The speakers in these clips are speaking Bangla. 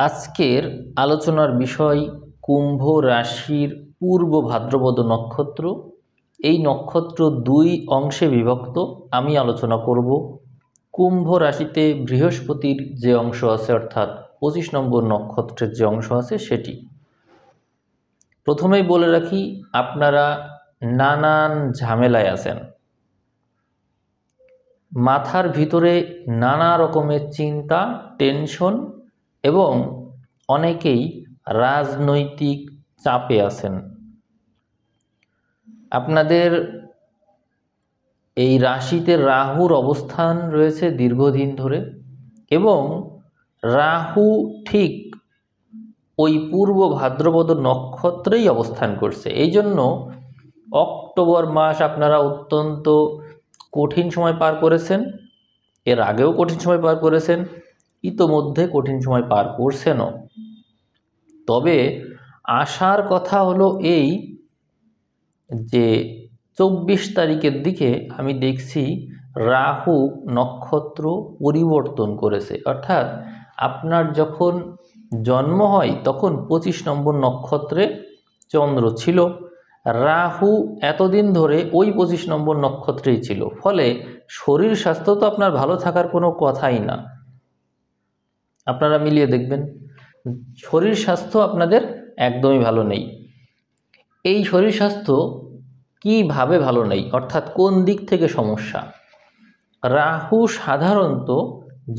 আজকের আলোচনার বিষয় কুম্ভ রাশির পূর্ব ভাদ্রপদ নক্ষত্র। এই নক্ষত্র দুই অংশে বিভক্ত। আমি আলোচনা করব কুম্ভ রাশিতে বৃহস্পতির যে অংশ আছে, অর্থাৎ 25 নম্বর নক্ষত্রের যে অংশ আছে সেটি। প্রথমেই বলে রাখি, আপনারা নানান ঝামেলায় আছেন, মাথার ভিতরে নানা রকমের চিন্তা, টেনশন এবং অনেকেই রাজনৈতিক চাপে আছেন। আপনাদের এই রাশিতে রাহুর অবস্থান রয়েছে দীর্ঘদিন ধরে এবং রাহু ঠিক ওই পূর্ব ভাদ্রপদ নক্ষত্রেই অবস্থান করছে। এই জন্য অক্টোবর মাস আপনারা অত্যন্ত কঠিন সময় পার করেছেন, এর আগেও কঠিন সময় পার করেছেন, ইতোমধ্যে কঠিন সময় পার করছেনও। তবে আশার কথা হলো এই যে 24 তারিখের দিকে আমি দেখছি রাহু নক্ষত্র পরিবর্তন করেছে, অর্থাৎ আপনার যখন জন্ম হয় তখন 25 নম্বর নক্ষত্রে চন্দ্র ছিল, রাহু এতদিন ধরে ওই 25 নম্বর নক্ষত্রেই ছিল। ফলে শরীর স্বাস্থ্য তো আপনার ভালো থাকার কোনো কথাই না। আপনারা মিলিয়ে দেখবেন, শরীর স্বাস্থ্য আপনাদের একদমই ভালো নেই। এই শরীর স্বাস্থ্য কিভাবে ভালো নেই, অর্থাৎ কোন দিক থেকে সমস্যা? রাহু সাধারণত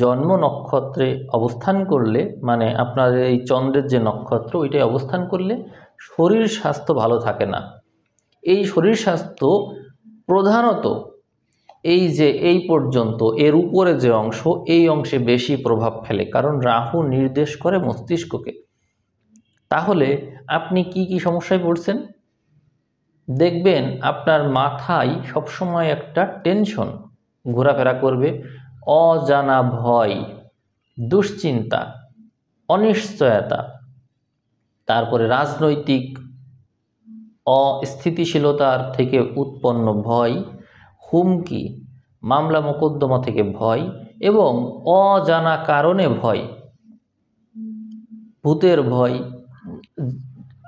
জন্ম নক্ষত্রে অবস্থান করলে, মানে আপনাদের এই চন্দ্রের যে নক্ষত্র ওইটাই অবস্থান করলে শরীর স্বাস্থ্য ভালো থাকে না। এই শরীর স্বাস্থ্য প্রধানত এই যে এই পর্যন্ত এর উপরে যে অংশ, এই অংশে বেশি প্রভাব ফেলে, কারণ রাহু নির্দেশ করে মস্তিষ্ককে। তাহলে আপনি কি কি সমস্যায় পড়ছেন? দেখবেন আপনার মাথায় সবসময় একটা টেনশন ঘোরাফেরা করবে, অজানা ভয়, দুশ্চিন্তা, অনিশ্চয়তা, তারপরে রাজনৈতিক অস্থিতিশীলতার থেকে উৎপন্ন ভয়, হুমকি, মামলা মোকদ্দমা থেকে ভয় এবং অজানা কারণে ভয়, ভূতের ভয়,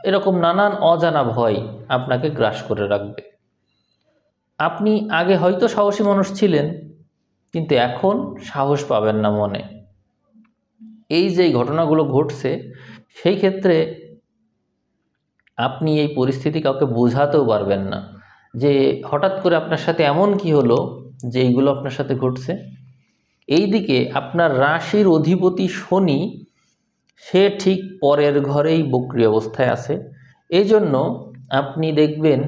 এরকম নানান অজানা ভয় আপনাকে গ্রাস করে রাখবে। আপনি আগে হয়তো সাহসী মানুষ ছিলেন, কিন্তু এখন সাহস পাবেন না মনে। এই যে ঘটনাগুলো ঘটছে, সেই ক্ষেত্রে আপনি এই পরিস্থিতি কাউকে বোঝাতেও পারবেন না যে হঠাৎ করে আপনার সাথে এমন কি হলো যে এইগুলো আপনার সাথে ঘটছে। এই দিকে আপনার রাশির অধিপতি শনি, সে ঠিক পরের ঘরেই বক্রী অবস্থায় আছে। এই জন্য আপনি দেখবেন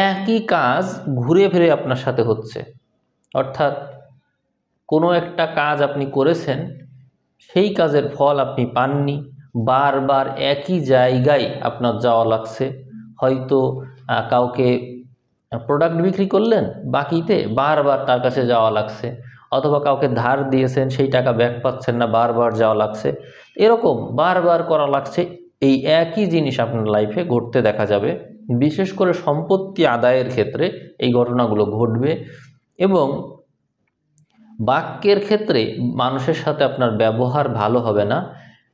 একই কাজ ঘুরে ফিরে আপনার সাথে হচ্ছে, অর্থাৎ কোনো একটা কাজ আপনি করেছেন, সেই কাজের ফল আপনি পাননি, বারবার একই জায়গায় আপনার যাওয়া লাগছে। হয়তো কাউকে প্রোডাক্ট বিক্রি করলেন বাকিতে, বারবার তার কাছে যাওয়া লাগছে, অথবা কাউকে ধার দিয়েছেন, সেই টাকা ব্যাক পাচ্ছেন না, বারবার যাওয়া লাগছে, এরকম বারবার করা লাগছে। এই একই জিনিস আপনার লাইফে ঘটতে দেখা যাবে। বিশেষ করে সম্পত্তি আদায়ের ক্ষেত্রে এই ঘটনাগুলো ঘটবে এবং বাক্যের ক্ষেত্রে মানুষের সাথে আপনার ব্যবহার ভালো হবে না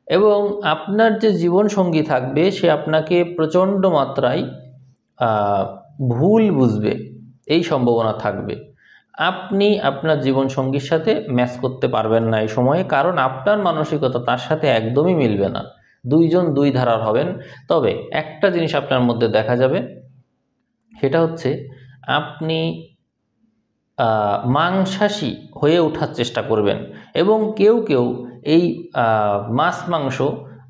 এবং আপনার যে জীবনসঙ্গী থাকবে সে আপনাকে প্রচণ্ড মাত্রায় ভুল বুঝবে, এই সম্ভাবনা থাকবে। আপনি আপনার জীবনসঙ্গীর সাথে ম্যাচ করতে পারবেন না এই সময়ে, কারণ আপনার মানসিকতা তার সাথে একদমই মিলবে না, দুইজন দুই ধারার হবেন। তবে একটা জিনিস আপনার মধ্যে দেখা যাবে, সেটা হচ্ছে আপনি মাংসাশী হয়ে ওঠার চেষ্টা করবেন এবং কেউ কেউ এই মাছ মাংস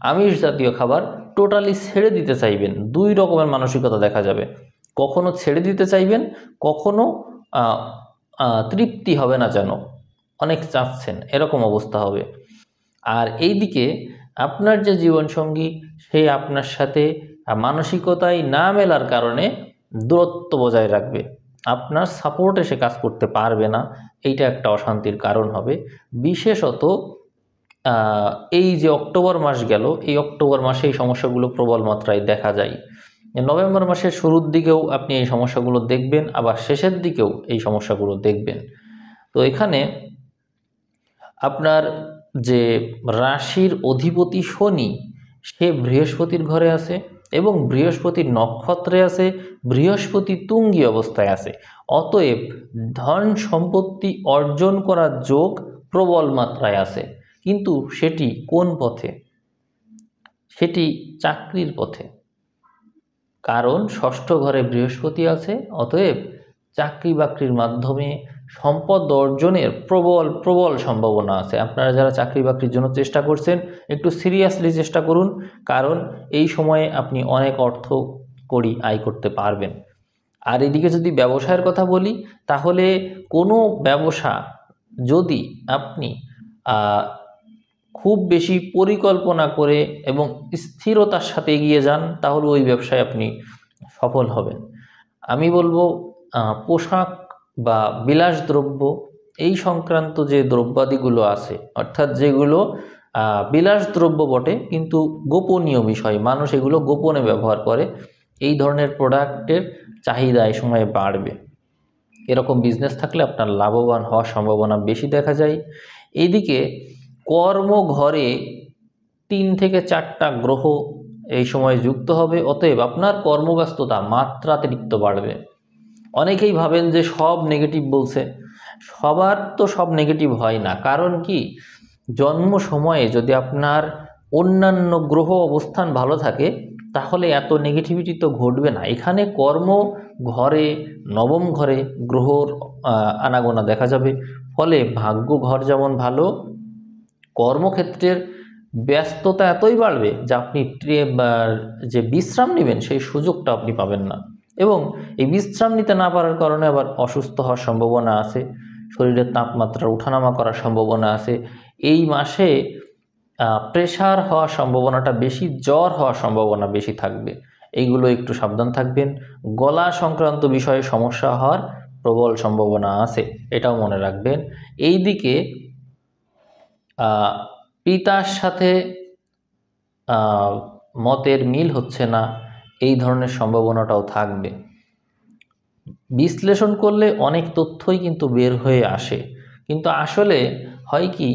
আমিষ জাতীয় খাবার টোটালি ছেড়ে দিতে চাইবেন। দুই রকমের মানসিকতা দেখা যাবে, কখনো ছেড়ে দিতে চাইবেন, কখনো তৃপ্তি হবে না, যেন অনেক চাচ্ছেন, এরকম অবস্থা হবে। আর এই দিকে আপনার যে জীবনসঙ্গী, সে আপনার সাথে মানসিকতায় না মেলার কারণে দূরত্ব বজায় রাখবে, আপনার সাপোর্টে সে কাজ করতে পারবে না। এইটা একটা অশান্তির কারণ হবে। বিশেষত এই যে অক্টোবর মাস গেল, এই অক্টোবর মাসে এই সমস্যাগুলো প্রবল মাত্রায় দেখা যায়। নভেম্বর মাসের শুরুর দিকেও আপনি এই সমস্যাগুলো দেখবেন, আবার শেষের দিকেও এই সমস্যাগুলো দেখবেন। তো এখানে আপনার যে রাশির অধিপতি শনি সে বৃহস্পতির ঘরে আছে এবং বৃহস্পতির নক্ষত্রে আছে, বৃহস্পতি তুঙ্গী অবস্থায় আছে। অতএব ধন সম্পত্তি অর্জন করার যোগ প্রবল মাত্রায় আছে, কিন্তু সেটি কোন পথে? সেটি চাকরির পথে, কারণ ষষ্ঠ ঘরে বৃহস্পতি আছে। অতএব চাকরি বাকরির মাধ্যমে সম্পদ অর্জনের প্রবল প্রবল সম্ভাবনা আছে। আপনারা যারা চাকরি বাকরির জন্য চেষ্টা করছেন একটু সিরিয়াসলি চেষ্টা করুন, কারণ এই সময়ে আপনি অনেক অর্থ কড়ি আয় করতে পারবেন। আর এদিকে যদি ব্যবসায়ের কথা বলি, তাহলে কোনো ব্যবসা যদি আপনি খুব বেশি পরিকল্পনা করে এবং স্থিরতার সাথে এগিয়ে যান, তাহলে ওই ব্যবসায় আপনি সফল হবেন। আমি বলবো পোশাক বা বিলাসদ্রব্য এই সংক্রান্ত যে দ্রব্যাদিগুলো আছে, অর্থাৎ যেগুলো বিলাসদ্রব্য বটে কিন্তু গোপনীয় বিষয়, মানুষ এগুলো গোপনে ব্যবহার করে, এই ধরনের প্রোডাক্টের চাহিদা এই সময়ে বাড়বে। এরকম বিজনেস থাকলে আপনার লাভবান হওয়ার সম্ভাবনা বেশি দেখা যায়। এইদিকে কর্মঘরে 3 থেকে 4টা গ্রহ এই সময় যুক্ত হবে, অতএব আপনার কর্মব্যস্ততা মাত্রাতিরিক্ত বাড়বে। অনেকেই ভাবেন যে সব নেগেটিভ বলছে, সবার তো সব নেগেটিভ হয় না। কারণ কি, জন্ম সময়ে যদি আপনার অন্যান্য গ্রহ অবস্থান ভালো থাকে তাহলে এত নেগেটিভিটি তো ঘটবে না। এখানে কর্ম ঘরে, নবম ঘরে গ্রহর আনাগোনা দেখা যাবে, ফলে ভাগ্য ঘর যেমন ভালো, কর্মক্ষেত্রের ব্যস্ততা এতই বাড়বে যে আপনি যে বিশ্রাম নেবেন সেই সুযোগটা আপনি পাবেন না, এবং এই বিশ্রাম নিতে না পারার কারণে আবার অসুস্থ হওয়ার সম্ভাবনা আছে, শরীরের তাপমাত্রা ওঠানামা করার সম্ভাবনা আছে। এই মাসে প্রেশার হওয়ার সম্ভাবনাটা বেশি, জ্বর হওয়ার সম্ভাবনা বেশি থাকবে, এইগুলো একটু সাবধান থাকবেন। গলা সংক্রান্ত বিষয়ে সমস্যা হওয়ার প্রবল সম্ভাবনা আছে, এটাও মনে রাখবেন। এই দিকে পিতার সাথে মতের মিল হচ্ছে না, এই ধরনের সম্ভাবনাটাও থাকবে। বিশ্লেষণ করলে অনেক তথ্যই কিন্তু বের হয়ে আসে, কিন্তু আসলে হয় কি,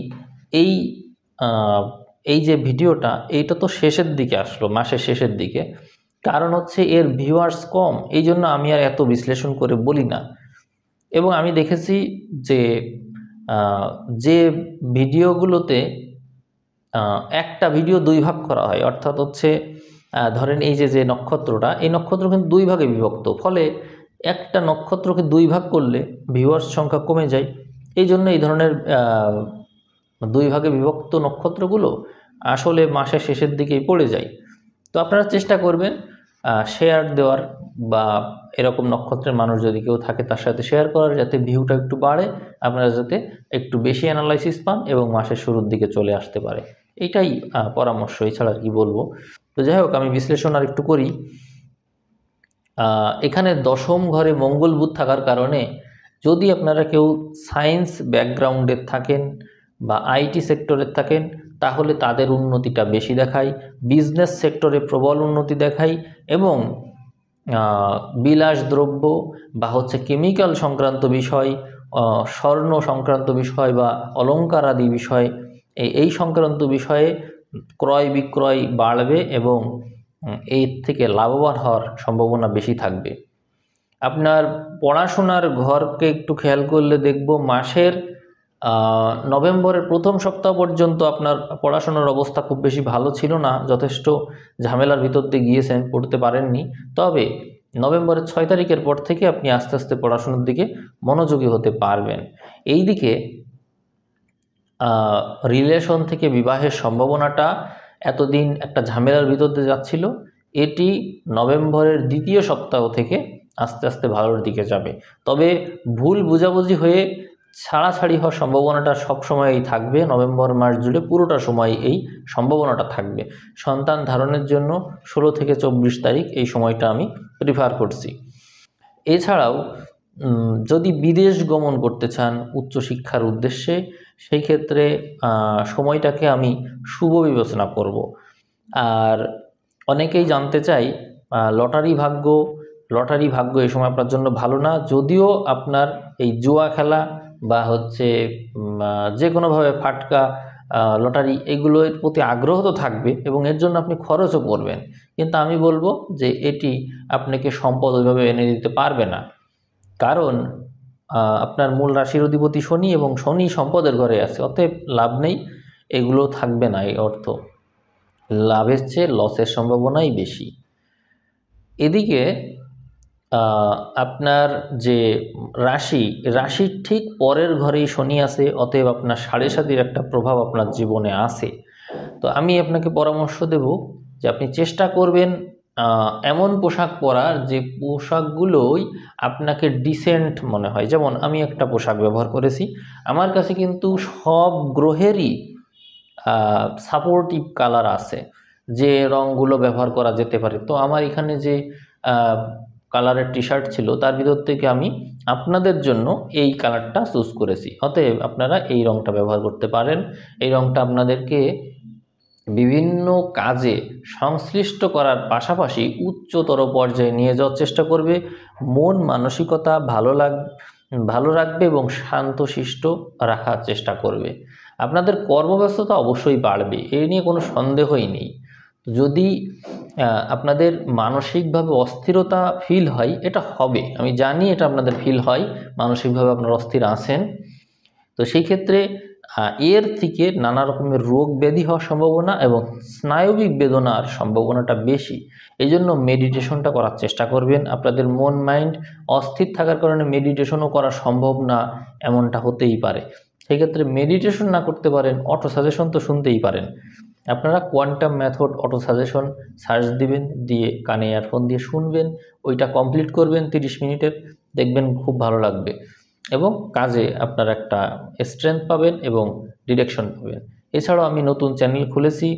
এই যে ভিডিওটা, এইটা তো শেষের দিকে আসলো, মাসের শেষের দিকে, কারণ হচ্ছে এর ভিউয়ার্স কম, এই জন্য আমি আর এত বিশ্লেষণ করে বলি না। এবং আমি দেখেছি যে ভিডিওগুলোতে একটা ভিডিও 2 ভাগ করা হয়, অর্থাৎ হচ্ছে ধরেন এই যে নক্ষত্রটা, এই নক্ষত্র কিন্তু 2 ভাগে বিভক্ত, ফলে একটা নক্ষত্রকে 2 ভাগ করলে ভিউয়ার্স সংখ্যা কমে যায়। এই জন্য এই ধরনের 2 ভাগে বিভক্ত নক্ষত্রগুলো আসলে মাসের শেষের দিকেই পড়ে যায়। তো আপনারা চেষ্টা করবেন শেয়ার দেওয়ার, বা এরকম নক্ষত্রের মানুষ যদি কেউ থাকে তার সাথে শেয়ার করার, যাতে ভিউটা একটু বাড়ে, আপনারা যাতে একটু বেশি অ্যানালাইসিস পান এবং মাসের শুরুর দিকে চলে আসতে পারে, এইটাই পরামর্শ, এছাড়া কি বলবো। তো যাই হোক, আমি বিশ্লেষণ আর একটু করি। এখানে দশম ঘরে মঙ্গল বুধ থাকার কারণে যদি আপনারা কেউ সায়েন্স ব্যাকগ্রাউন্ডের থাকেন বা আইটি সেক্টরের থাকেন, তাহলে তাদের উন্নতিটা বেশি দেখায়, বিজনেস সেক্টরে প্রবল উন্নতি দেখায়, এবং বিলাসদ্রব্য বা হচ্ছে কেমিক্যাল সংক্রান্ত বিষয়, স্বর্ণ সংক্রান্ত বিষয় বা অলংকার আদি বিষয়, এই সংক্রান্ত বিষয়ে ক্রয় বিক্রয় বাড়বে এবং এর থেকে লাভবান হওয়ার সম্ভাবনা বেশি থাকবে। আপনার পড়াশোনার ঘরকে একটু খেয়াল করলে দেখব, মাসের নভেম্বরের প্রথম সপ্তাহ পর্যন্ত আপনার পড়াশোনার অবস্থা খুব বেশি ভালো ছিল না, যথেষ্ট ঝামেলার ভিতর দিয়ে গিয়েছেন, পড়তে পারেননি। তবে নভেম্বরের 6 তারিখের পর থেকে আপনি আস্তে আস্তে পড়াশোনার দিকে মনোযোগী হতে পারবেন। এই দিকে রিলেশন থেকে বিবাহের সম্ভাবনাটা এতদিন একটা ঝামেলার ভিতর দিয়ে যাচ্ছিল, এটি নভেম্বরের দ্বিতীয় সপ্তাহ থেকে আস্তে আস্তে ভালোর দিকে যাবে। তবে ভুল বুঝাবুঝি হয়ে ছাড়াছাড়ি হওয়ার সম্ভাবনাটা সবসময়ই থাকবে, নভেম্বর মাস জুড়ে পুরোটা সময় এই সম্ভাবনাটা থাকবে। সন্তান ধারণের জন্য 16 থেকে 24 তারিখ এই সময়টা আমি প্রিফার করছি। এছাড়াও যদি বিদেশ গমন করতে চান উচ্চশিক্ষার উদ্দেশ্যে, সেই ক্ষেত্রে সময়টাকে আমি শুভ বিবেচনা করব। আর অনেকেই জানতে চাই লটারি ভাগ্য এই সময় আপনার জন্য ভালো না। যদিও আপনার এই জুয়া খেলা বা হচ্ছে যে কোনোভাবে ফাটকা লটারি এগুলোর প্রতি আগ্রহ তো থাকবে এবং এর জন্য আপনি খরচও করবেন, কিন্তু আমি বলবো যে এটি আপনাকে সম্পদ ওইভাবে এনে দিতে পারবে না। কারণ আপনার মূল রাশির অধিপতি শনি এবং শনি সম্পদের ঘরে আছে, অতএব লাভ নেই, এগুলো থাকবে না। এই অর্থ লাভের চেয়ে লসের সম্ভাবনাই বেশি। এদিকে আপনার যে রাশির ঠিক পরের ঘরেই শনি আছে, অতএব আপনার 7.5 একটা প্রভাব আপনার জীবনে আছে। তো আমি আপনাকে পরামর্শ দেব যে আপনি চেষ্টা করবেন এমন পোশাক পরার যে পোশাকগুলোই আপনাকে ডিসেন্ট মনে হয়। যেমন আমি একটা পোশাক ব্যবহার করেছি, আমার কাছে কিন্তু সব গ্রহেরই সাপোর্টিভ কালার আছে, যে রঙগুলো ব্যবহার করা যেতে পারে। তো আমার এখানে যে কালারের টি শার্ট ছিল তার ভিতর থেকে আমি আপনাদের জন্য এই কালারটা চুজ করেছি, অতএব আপনারা এই রঙটা ব্যবহার করতে পারেন। এই রঙটা আপনাদেরকে বিভিন্ন কাজে সংশ্লিষ্ট করার পাশাপাশি উচ্চতর পর্যায়ে নিয়ে যাওয়ার চেষ্টা করবে, মন মানসিকতা ভালো রাখবে এবং শান্তশিষ্ট রাখার চেষ্টা করবে। আপনাদের কর্মব্যস্ততা অবশ্যই বাড়বে, এ নিয়ে কোনো সন্দেহই নেই। যদি আপনাদের মানসিকভাবে অস্থিরতা ফিল হয়, এটা হবে, আমি জানি এটা আপনাদের ফিল হয়, মানসিকভাবে আপনারা অস্থির আছেন, তো সেই ক্ষেত্রে এর থেকে নানা রকমের রোগ ব্যাধি হওয়ার সম্ভাবনা এবং স্নায়বিক বেদনার সম্ভাবনাটা বেশি। এই জন্য মেডিটেশনটা করার চেষ্টা করবেন। আপনাদের মন মাইন্ড অস্থির থাকার কারণে মেডিটেশনও করা সম্ভব না, এমনটা হতেই পারে। সেই ক্ষেত্রে মেডিটেশন না করতে পারেন, অটো সাজেশন তো শুনতেই পারেন। আপনারা quantum method auto suggestion search দিবেন, দিয়ে কানে ইয়ারফোন দিয়ে শুনবেন, ওইটা কমপ্লিট করবেন 30 মিনিটের, দেখবেন খুব ভালো লাগবে এবং কাজে আপনার একটা স্ট্রেংথ পাবেন এবং ডিরেকশন পাবেন। এছাড়াও আমি নতুন চ্যানেল খুলেছি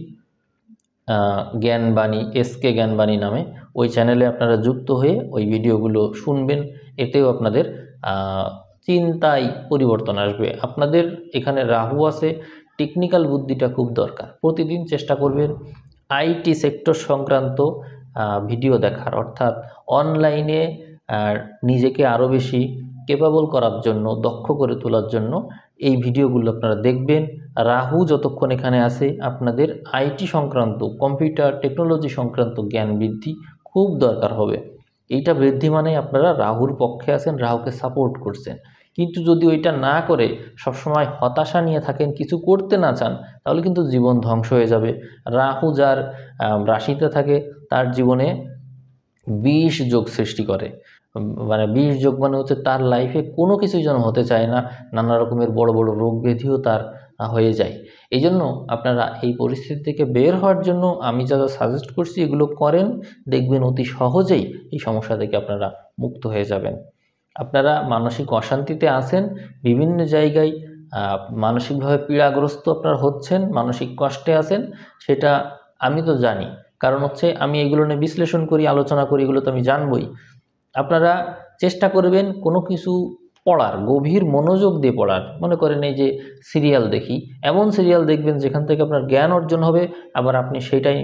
জ্ঞানবাণী, SK জ্ঞানবাণী নামে, ওই চ্যানেলে আপনারা যুক্ত হয়ে ওই ভিডিওগুলো শুনবেন, এতেও আপনাদের চিন্তায় পরিবর্তন আসবে। আপনাদের এখানে রাহু আছে, টেকনিক্যাল বুদ্ধিটা খুব দরকার। প্রতিদিন চেষ্টা করবেন IT সেক্টর সংক্রান্ত ভিডিও দেখার, অর্থাৎ অনলাইনে নিজেকে আরও বেশি ক্যাপাবল করার জন্য, দক্ষ করে তোলার জন্য এই ভিডিওগুলো আপনারা দেখবেন। রাহু যতক্ষণ এখানে আছে আপনাদের IT সংক্রান্ত, কম্পিউটার টেকনোলজি সংক্রান্ত জ্ঞান বৃদ্ধি খুব দরকার হবে। এইটা বৃদ্ধি মানে আপনারা রাহুর পক্ষে আছেন, রাহুকে সাপোর্ট করছেন। কিন্তু যদি ওইটা না করে সবসময় হতাশা নিয়ে থাকেন, কিছু করতে না চান, তাহলে কিন্তু জীবন ধ্বংস হয়ে যাবে। রাহু যার রাশিতে থাকে তার জীবনে 20 যোগ সৃষ্টি করে, মানে 20 যোগ মানে হচ্ছে তার লাইফে কোনো কিছুই যেন হতে চায় না, নানা রকমের বড় বড় রোগ ব্যাধিও তার হয়ে যায়। এই জন্য আপনারা এই পরিস্থিতি থেকে বের হওয়ার জন্য আমি যা সাজেস্ট করছি এগুলো করেন, দেখবেন অতি সহজেই এই সমস্যা থেকে আপনারা মুক্ত হয়ে যাবেন। আপনারা মানসিক অশান্তিতে আছেন, বিভিন্ন জায়গায় মানসিকভাবে পীড়াগ্রস্ত আপনারা হচ্ছেন, মানসিক কষ্টে আছেন, সেটা আমি তো জানি, কারণ হচ্ছে আমি এগুলো নিয়ে বিশ্লেষণ করি, আলোচনা করি, এগুলো তো আমি জানবই। আপনারা চেষ্টা করবেন কোনো কিছু পড়ার, গভীর মনোযোগ দিয়ে পড়ার। মনে করেন এই যে সিরিয়াল দেখি, এমন সিরিয়াল দেখবেন যেখান থেকে আপনার জ্ঞান অর্জন হবে, আবার আপনি সেটাই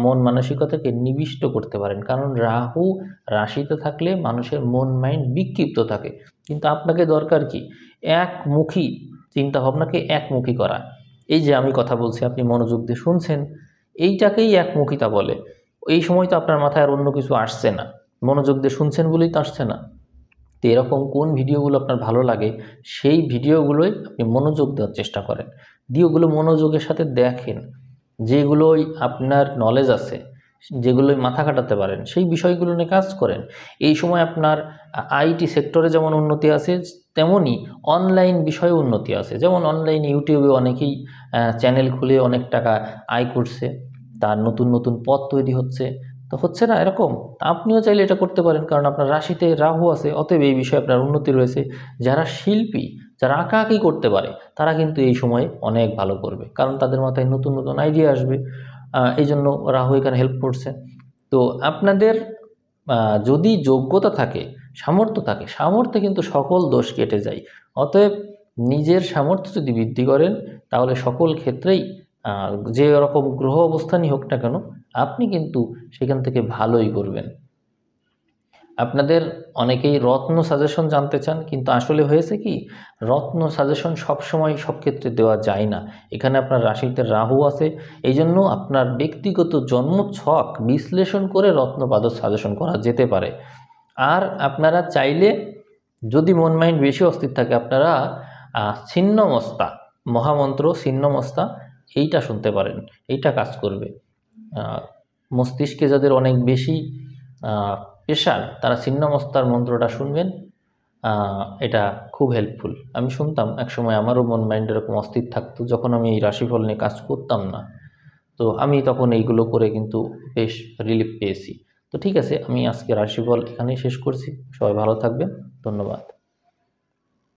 মন মানসিকতাকে নিবিষ্ট করতে পারেন। কারণ রাহু রাশিতে থাকলে মানুষের মন মাইন্ড বিক্ষিপ্ত থাকে, কিন্তু আপনাকে দরকার কি একমুখী চিন্তা ভাবনাকে একমুখী করা। এই যে আমি কথা বলছি, আপনি মনোযোগ দিয়ে শুনছেন, এইটাকেই একমুখিতা বলে। এই সময় তো আপনার মাথায় আর অন্য কিছু আসছে না, মনোযোগ দিয়ে শুনছেন বলেই তো আসছে না। তো এরকম কোন ভিডিওগুলো আপনার ভালো লাগে সেই ভিডিওগুলোই আপনি মনোযোগ দেওয়ার চেষ্টা করেন, দিয়ে ওগুলো মনোযোগের সাথে দেখেন, যেগুলোই আপনার নলেজ আছে, যেগুলোই মাথা কাটাতে পারেন সেই বিষয়গুলো নিয়ে কাজ করেন। এই সময় আপনার IT সেক্টরে যেমন উন্নতি আছে, তেমনই অনলাইন বিষয়ে উন্নতি আছে। যেমন অনলাইন ইউটিউবে অনেকেই চ্যানেল খুলে অনেক টাকা আয় করছে, তার নতুন নতুন পথ তৈরি হচ্ছে, তো হচ্ছে না এরকম? আপনিও চাইলে এটা করতে পারেন, কারণ আপনার রাশিতে রাহু আছে, অতএব এই বিষয়ে আপনার উন্নতি রয়েছে। যারা শিল্পী, যারা আঁকাআঁকি করতে পারে, তারা কিন্তু এই সময়ে অনেক ভালো করবে, কারণ তাদের মাথায় নতুন নতুন আইডিয়া আসবে। এই জন্য রাহু এখানে হেল্প করছে। তো আপনাদের যদি যোগ্যতা থাকে, সামর্থ্য থাকে, সামর্থ্যে কিন্তু সকল দোষ কেটে যায়। অতএব নিজের সামর্থ্য যদি বৃদ্ধি করেন, তাহলে সকল ক্ষেত্রেই যে রকম গ্রহ অবস্থানই হোক না কেন, আপনি কিন্তু সেখান থেকে ভালোই করবেন। আপনাদের অনেকেই রত্ন সাজেশন জানতে চান, কিন্তু আসলে হয়েছে কি, রত্ন সাজেশন সবসময় সব ক্ষেত্রে দেওয়া যায় না। এখানে আপনার রাশিতে রাহু আছে, এই জন্য আপনার ব্যক্তিগত জন্মছক বিশ্লেষণ করে রত্নপাদ সাজেশন করা যেতে পারে। আর আপনারা চাইলে, যদি মন মাইন্ড বেশি অস্থির থাকে, আপনারা ছিন্নমস্তা মহামন্ত্র, ছিন্নমস্তা এইটা শুনতে পারেন, এইটা কাজ করবে। মস্তিষ্কে যাদের অনেক বেশি প্রেশার, তারা ছিন্নমস্তার মন্ত্রটা শুনবেন, এটা খুব হেল্পফুল। আমি শুনতাম একসময়, আমারও মন মাইন্ড এরকম অস্থির থাকতো যখন আমি এই রাশিফল নিয়ে কাজ করতাম না, তো আমি তখন এইগুলো করে কিন্তু বেশ রিলিফ পেয়েছি। তো ঠিক আছে, আমি আজকে রাশিফল এখানেই শেষ করছি। সবাই ভালো থাকবেন, ধন্যবাদ।